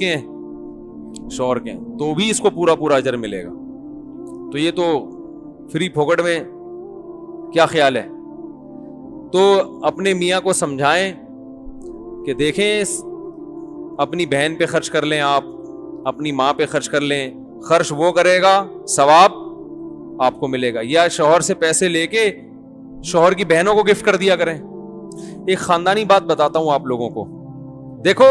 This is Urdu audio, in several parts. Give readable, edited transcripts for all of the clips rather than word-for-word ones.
کے ہیں, شوہر کے ہیں, تو بھی اس کو پورا پورا اجر ملے گا. تو یہ تو فری پھوکٹ میں کیا خیال ہے؟ تو اپنے میاں کو سمجھائیں کہ دیکھیں اپنی بہن پہ خرچ کر لیں, آپ اپنی ماں پہ خرچ کر لیں, خرچ وہ کرے گا ثواب آپ کو ملے گا. یا شوہر سے پیسے لے کے شوہر کی بہنوں کو گفٹ کر دیا کریں. ایک خاندانی بات بتاتا ہوں آپ لوگوں کو. دیکھو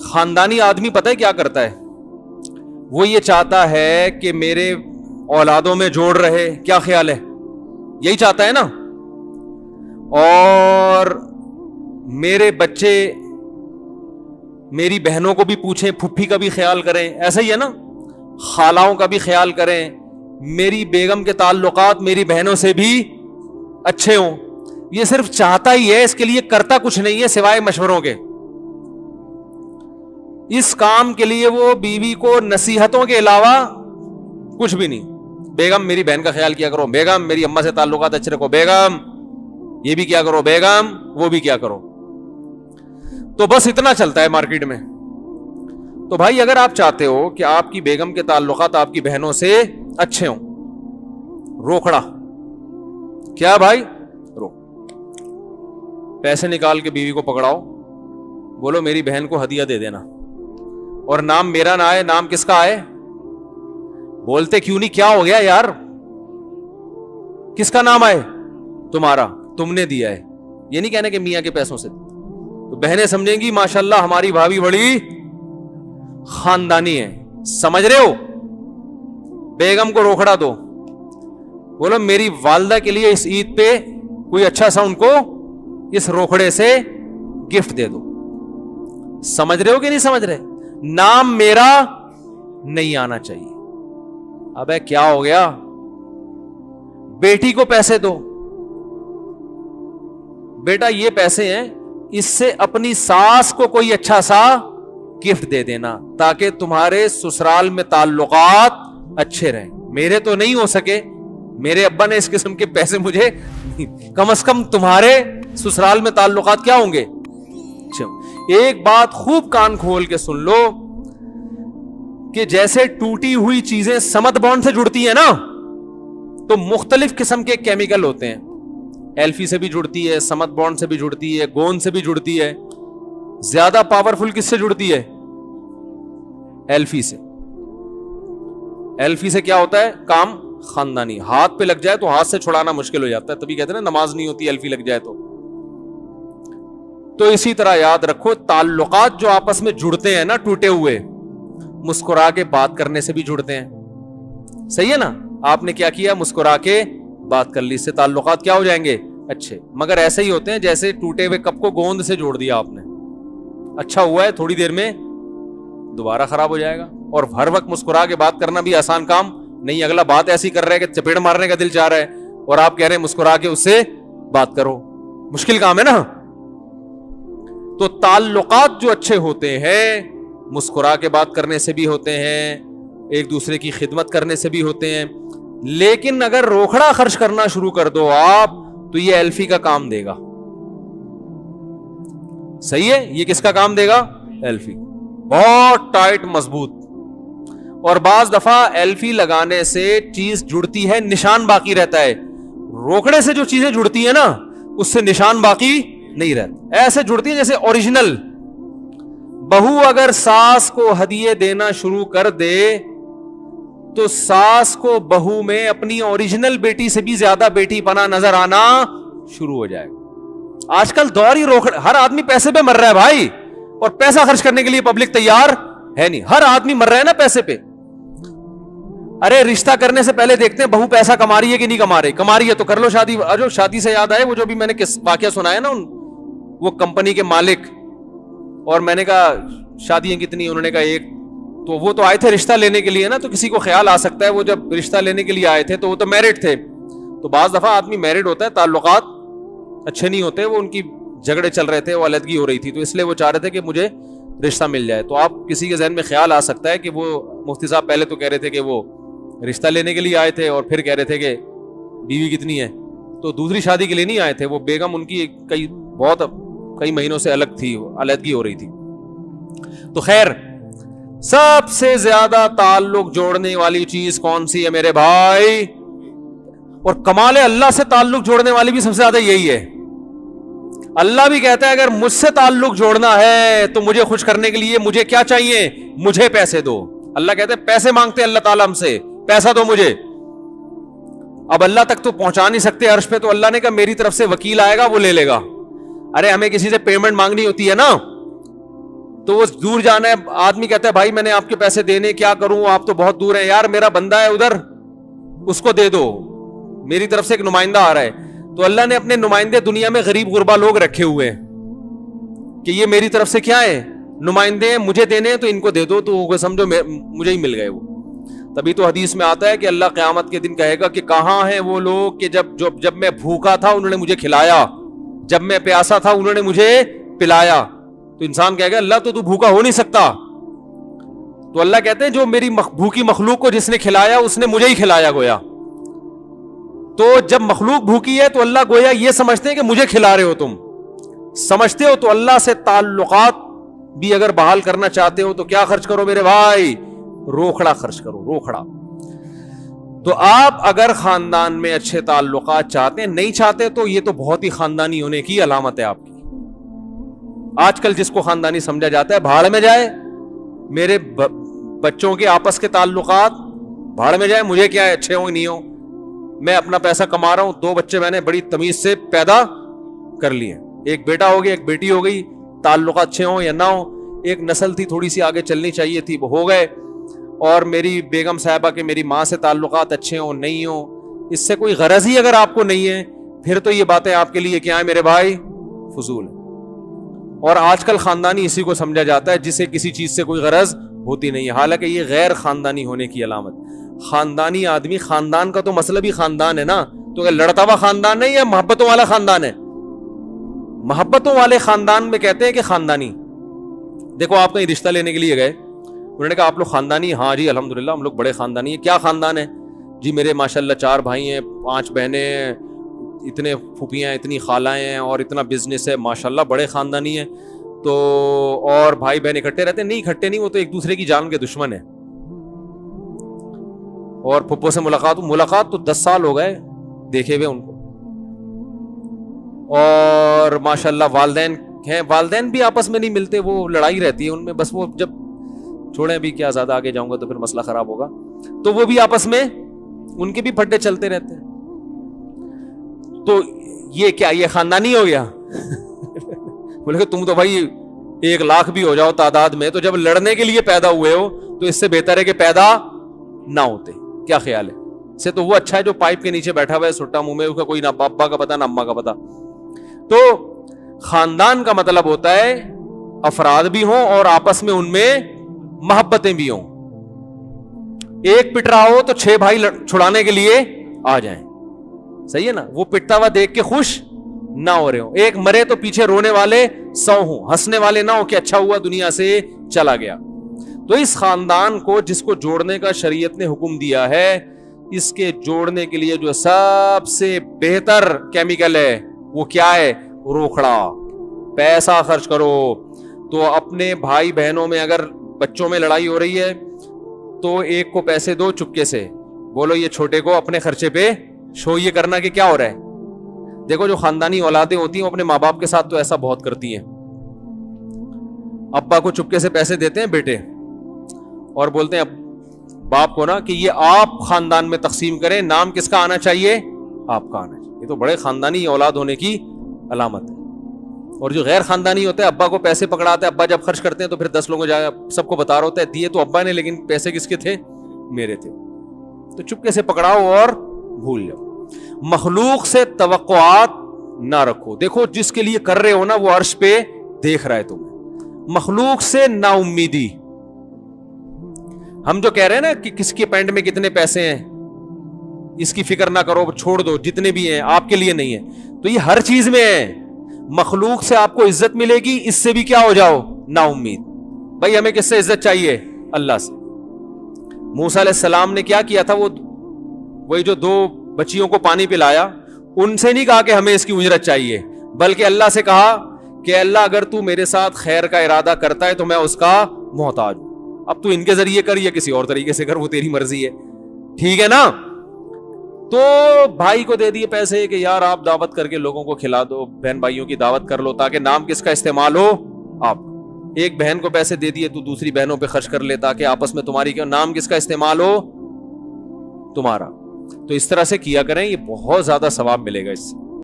خاندانی آدمی پتہ ہے کیا کرتا ہے؟ وہ یہ چاہتا ہے کہ میرے اولادوں میں جوڑ رہے. کیا خیال ہے؟ یہی چاہتا ہے نا. اور میرے بچے میری بہنوں کو بھی پوچھیں, پھپھی کا بھی خیال کریں, ایسا ہی ہے نا, خالاؤں کا بھی خیال کریں, میری بیگم کے تعلقات میری بہنوں سے بھی اچھے ہوں. یہ صرف چاہتا ہی ہے, اس کے لیے کرتا کچھ نہیں ہے سوائے مشوروں کے. اس کام کے لیے وہ بیوی کو نصیحتوں کے علاوہ کچھ بھی نہیں. بیگم میری بہن کا خیال کیا کرو, بیگم میری اماں سے تعلقات اچھے رکھو, بیگم یہ بھی کیا کرو, بیگم وہ بھی کیا کرو. تو بس اتنا چلتا ہے مارکیٹ میں. تو بھائی اگر آپ چاہتے ہو کہ آپ کی بیگم کے تعلقات آپ کی بہنوں سے اچھے ہوں, روکھڑا کیا بھائی, پیسے نکال کے بیوی کو پکڑاؤ, بولو میری بہن کو ہدیہ دے دینا, اور نام میرا نہ آئے, نام کس کا آئے. بولتے کیوں نہیں, کیا ہو گیا یار, کس کا نام آئے, تمہارا, تم نے دیا ہے. یہ نہیں کہنے کہ میاں کے پیسوں سے. تو بہنیں سمجھیں گی ماشاءاللہ ہماری بھابھی بڑی خاندانی ہے. سمجھ رہے ہو؟ بیگم کو روکھڑا دو, بولو میری والدہ کے لیے اس عید پہ کوئی اچھا سا ان کو اس روکھڑے سے گفٹ دے دو. سمجھ رہے ہو کہ نہیں سمجھ رہے؟ نام میرا نہیں آنا چاہیے. ابے کیا ہو گیا, بیٹی کو پیسے دو, بیٹا یہ پیسے ہیں, اس سے اپنی ساس کو کوئی اچھا سا گفٹ دے دینا تاکہ تمہارے سسرال میں تعلقات اچھے رہیں. میرے تو نہیں ہو سکے, میرے ابا نے اس قسم کے پیسے مجھے, کم از کم تمہارے سسرال میں تعلقات کیا ہوں گے. ایک بات خوب کان کھول کے سن لو کہ جیسے ٹوٹی ہوئی چیزیں سمت بانڈ سے جڑتی ہیں نا, تو مختلف قسم کے کیمیکل ہوتے ہیں. ایلفی سے بھی جڑتی ہے, سمت بانڈ سے بھی جڑتی ہے, گوند سے بھی جڑتی ہے. زیادہ پاورفل کس سے جڑتی ہے؟ ایلفی سے. ایلفی سے کیا ہوتا ہے کام؟ خاندانی. ہاتھ پہ لگ جائے تو ہاتھ سے چھڑانا مشکل ہو جاتا ہے, تبھی کہتے ہیں نا نماز نہیں ہوتی ایلفی لگ جائے تو. تو اسی طرح یاد رکھو تعلقات جو آپس میں جڑتے ہیں نا ٹوٹے ہوئے, مسکرا کے بات کرنے سے بھی جڑتے ہیں. صحیح ہے نا؟ آپ نے کیا کیا, مسکرا کے بات کر لی, اس سے تعلقات کیا ہو جائیں گے, اچھے. مگر ایسے ہی ہوتے ہیں جیسے ٹوٹے ہوئے کپ کو گوند سے جوڑ دیا آپ نے, اچھا ہوا ہے, تھوڑی دیر میں دوبارہ خراب ہو جائے گا. اور ہر وقت مسکرا کے بات کرنا بھی آسان کام نہیں. اگلا بات ایسی کر رہا ہے کہ چپیڑ مارنے کا دل چاہ رہا ہے, اور آپ کہہ رہے ہیں مسکرا کے اس سے بات کرو. مشکل کام ہے نا. تو تعلقات جو اچھے ہوتے ہیں مسکرا کے بات کرنے سے بھی ہوتے ہیں, ایک دوسرے کی خدمت کرنے سے بھی ہوتے ہیں. لیکن اگر روکھڑا خرچ کرنا شروع کر دو آپ, تو یہ ایلفی کا کام دے گا. صحیح ہے؟ یہ کس کا کام دے گا؟ ایلفی. بہت ٹائٹ مضبوط. اور بعض دفعہ ایلفی لگانے سے چیز جڑتی ہے, نشان باقی رہتا ہے. روکڑے سے جو چیزیں جڑتی ہیں نا اس سے نشان باقی نہیں رہتا, ایسے جڑتی ہیں جیسے اوریجنل. بہو اگر ساس کو ہدیے دینا شروع کر دے تو ساس کو بہو میں اپنی اوریجنل بیٹی سے بھی زیادہ بیٹی پنا نظر آنا شروع ہو جائے گا. آج کل دور ہی روکڑ, ہر آدمی پیسے پہ مر رہا ہے بھائی, اور پیسہ خرچ کرنے کے لیے پبلک تیار ہے نہیں. ہر آدمی مر رہا ہے نا پیسے پہ. ارے رشتہ کرنے سے پہلے دیکھتے ہیں بہو پیسہ کما رہی ہے کہ نہیں کما رہی, کما رہی ہے تو کر لو شادی. جو شادی سے یاد آئے, وہ جو بھی میں نے واقعہ سنایا نا, وہ کمپنی کے مالک, اور میں نے کہا شادیاں کتنی, انہوں نے کہا ایک. تو وہ تو آئے تھے رشتہ لینے کے لیے نا, تو کسی کو خیال آ سکتا ہے وہ جب رشتہ لینے کے لیے آئے تھے تو وہ تو میرڈ تھے. تو بعض دفعہ آدمی میرڈ ہوتا ہے, تعلقات اچھے نہیں ہوتے, وہ ان کی جھگڑے چل رہے تھے, وہ علیحدگی ہو رہی تھی, تو اس لیے وہ چاہ رہے تھے کہ مجھے رشتہ مل جائے. تو آپ کسی کے ذہن میں خیال آ سکتا ہے کہ وہ مفتی صاحب پہلے تو کہہ رہے تھے کہ وہ رشتہ لینے کے لیے آئے تھے, اور پھر کہہ رہے تھے کہ بیوی کتنی ہے, تو دوسری شادی کے لیے نہیں آئے تھے. وہ بیگم ان کی کئی مہینوں سے الگ تھی, علیحدگی ہو رہی تھی. تو خیر سب سے زیادہ تعلق جوڑنے والی چیز کون سی ہے میرے بھائی؟ اور کمال اللہ سے تعلق جوڑنے والی بھی سب سے زیادہ یہی ہے. اللہ بھی کہتا ہے اگر مجھ سے تعلق جوڑنا ہے تو مجھے خوش کرنے کے لیے مجھے کیا چاہیے؟ مجھے پیسے دو. اللہ کہتے ہیں پیسے مانگتے ہیں اللہ تعالیٰ ہم سے, پیسہ دو مجھے. اب اللہ تک تو پہنچا نہیں سکتے عرش پہ, تو اللہ نے کہا میری طرف سے وکیل آئے گا وہ لے لے گا. ارے ہمیں کسی سے پیمنٹ مانگنی ہوتی ہے نا, تو وہ دور جانا ہے, آدمی کہتا ہے بھائی میں نے آپ کے پیسے دینے, کیا کروں آپ تو بہت دور ہیں. یار میرا بندہ ہے ادھر, اس کو دے دو, میری طرف سے ایک نمائندہ آ رہا ہے. تو اللہ نے اپنے نمائندے دنیا میں غریب غربا لوگ رکھے ہوئے ہیں کہ یہ میری طرف سے کیا ہے, نمائندے ہیں, مجھے دینے ہیں تو ان کو دے دو, تو سمجھو مجھے ہی مل گئے وہ. تبھی تو حدیث میں آتا ہے کہ اللہ قیامت کے دن کہے گا کہ کہاں ہیں وہ لوگ کہ جب میں بھوکا تھا انہوں نے مجھے کھلایا, جب میں پیاسا تھا انہوں نے مجھے پلایا. تو انسان کہے گا اللہ تو بھوکا ہو نہیں سکتا. تو اللہ کہتے ہیں جو میری بھوکی مخلوق کو جس نے کھلایا اس نے مجھے ہی کھلایا گویا. تو جب مخلوق بھوکی ہے تو اللہ گویا یہ سمجھتے ہیں کہ مجھے کھلا رہے ہو, تم سمجھتے ہو. تو اللہ سے تعلقات بھی اگر بحال کرنا چاہتے ہو تو کیا خرچ کرو میرے بھائی؟ روکھڑا خرچ کرو, روکھڑا. تو آپ اگر خاندان میں اچھے تعلقات چاہتے ہیں, نہیں چاہتے تو یہ تو بہت ہی خاندانی ہونے کی علامت ہے آپ کی. آج کل جس کو خاندانی سمجھا جاتا ہے بھاڑ میں جائے, میرے بچوں کے آپس کے تعلقات بھاڑ میں جائے, مجھے کیا ہے اچھے ہوں نہیں ہوں, میں اپنا پیسہ کما رہا ہوں. 2 بچے میں نے بڑی تمیز سے پیدا کر لیے, ایک بیٹا ہو گیا ایک بیٹی ہو گئی, تعلقات اچھے ہوں یا نہ ہوں. ایک نسل تھی تھوڑی سی آگے چلنی چاہیے تھی, وہ ہو گئے. اور میری بیگم صاحبہ کے میری ماں سے تعلقات اچھے ہوں نہیں ہوں, اس سے کوئی غرض ہی اگر آپ کو نہیں ہے پھر تو یہ باتیں آپ کے لیے کیا ہیں میرے بھائی؟ فضول. اور آج کل خاندانی اسی کو سمجھا جاتا ہے جسے کسی چیز سے کوئی غرض ہوتی نہیں ہے, حالانکہ یہ غیر خاندانی ہونے کی علامت. خاندانی آدمی, خاندان کا تو مطلب ہی خاندان ہے نا, تو لڑتا ہوا خاندان ہے یا محبتوں والا خاندان ہے؟ محبتوں والے خاندان میں کہتے ہیں کہ خاندانی. دیکھو آپ کہیں رشتہ لینے کے لیے گئے, انہوں نے کہا آپ لوگ خاندانی؟ ہاں جی الحمدللہ ہم لوگ بڑے خاندانی ہیں. کیا خاندان ہے جی؟ میرے ماشاءاللہ 4 بھائی ہیں, 5 بہنیں ہیں, اتنے پھوپھیاں ہیں, اتنی خالائیں ہیں, اور اتنا بزنس ہے, ماشاءاللہ بڑے خاندانی ہیں. تو اور بھائی بہن اکٹھے رہتے ہیں؟ نہیں اکٹھے نہیں, وہ تو ایک دوسرے کی جان کے دشمن ہیں. اور پھپھو سے ملاقات تو 10 سال ہو گئے دیکھے ہوئے ان کو. اور ماشاءاللہ والدین ہیں, والدین بھی آپس میں نہیں ملتے, وہ لڑائی رہتی ہے ان میں. بس وہ جب چھوڑیں بھی کیا, زیادہ آگے جاؤں گا تو پھر مسئلہ خراب ہوگا. تو وہ بھی آپس میں ان کے بھی پھڈے چلتے رہتے ہیں. تو یہ کیا, یہ خاندانی ہو گیا؟ بولے کہ تم تو بھائی 1 لاکھ بھی ہو جاؤ تعداد میں, تو جب لڑنے کے لیے پیدا ہوئے ہو تو اس سے بہتر ہے کہ پیدا نہ ہوتے. کیا خیال ہے؟ سے تو وہ اچھا ہے جو پائپ کے نیچے بیٹھا ہوا ہے سٹا منہ میں, اس کا کوئی نہ ابا کا پتا نہ اما کا پتا. تو خاندان کا مطلب ہوتا ہے افراد بھی ہوں اور آپس میں ان میں محبتیں بھی ہوں. ایک پٹ رہا ہو تو 6 بھائی چھڑانے کے لیے آ جائیں, صحیح ہے نا. وہ پٹتا ہوا دیکھ کے خوش نہ ہو رہے ہوں, ایک مرے تو پیچھے رونے والے 100 ہوں, ہنسنے والے نہ ہوں کہ اچھا ہوا دنیا سے چلا گیا. تو اس خاندان کو جس کو جوڑنے کا شریعت نے حکم دیا ہے, اس کے جوڑنے کے لیے جو سب سے بہتر کیمیکل ہے وہ کیا ہے؟ روکھڑا. پیسہ خرچ کرو. تو اپنے بھائی بہنوں میں اگر بچوں میں لڑائی ہو رہی ہے تو ایک کو پیسے دو چپکے سے, بولو یہ چھوٹے کو اپنے خرچے پہ شو یہ کرنا کہ کیا ہو رہا ہے. دیکھو جو خاندانی اولادیں ہوتی ہیں وہ اپنے ماں باپ کے ساتھ تو ایسا بہت کرتی ہیں. ابا کو چپکے سے پیسے دیتے ہیں بیٹے, اور بولتے ہیں باپ کو نا کہ یہ آپ خاندان میں تقسیم کریں, نام کس کا آنا چاہیے؟ آپ کا آنا چاہیے. یہ تو بڑے خاندانی اولاد ہونے کی علامت ہے. اور جو غیر خاندانی ہوتا ہے ابا کو پیسے پکڑاتا ہے, ابا جب خرچ کرتے ہیں تو پھر 10 لوگوں جا سب کو بتا رہا ہوتا ہے دیے تو ابا نے, لیکن پیسے کس کے تھے؟ میرے تھے. تو چپکے سے پکڑاؤ اور بھول جاؤ. مخلوق سے توقعات نہ رکھو. دیکھو جس کے لیے کر رہے ہو نا وہ عرش پہ دیکھ رہا ہے تمہیں. مخلوق سے نا امیدی. ہم جو کہہ رہے ہیں نا کہ کس کے پینٹ میں کتنے پیسے ہیں اس کی فکر نہ کرو, چھوڑ دو, جتنے بھی ہیں آپ کے لیے نہیں ہے. تو یہ ہر چیز میں ہے. مخلوق سے آپ کو عزت ملے گی, اس سے بھی کیا ہو جاؤ؟ نا امید. بھائی ہمیں کس سے عزت چاہیے؟ اللہ سے. موسیٰ علیہ السلام نے کیا کیا تھا؟ وہی جو 2 بچیوں کو پانی پلایا, ان سے نہیں کہا کہ ہمیں اس کی اجرت چاہیے, بلکہ اللہ سے کہا کہ اللہ اگر تو میرے ساتھ خیر کا ارادہ کرتا ہے تو میں اس کا محتاج ہوں, اب تو ان کے ذریعے کر یا کسی اور طریقے سے کر, وہ تیری مرضی ہے, ٹھیک ہے نا. تو بھائی کو دے دیے پیسے کہ یار آپ دعوت کر کے لوگوں کو کھلا دو, بہن بھائیوں کی دعوت کر لو تاکہ نام کس کا استعمال ہو, آپ. ایک بہن کو پیسے دے دیے تو دوسری بہنوں پہ خرچ کر لے تاکہ آپس میں تمہاری نام کس کا استعمال ہو, تمہارا. تو اس طرح سے کیا کریں, یہ بہت زیادہ ثواب ملے گا اس سے.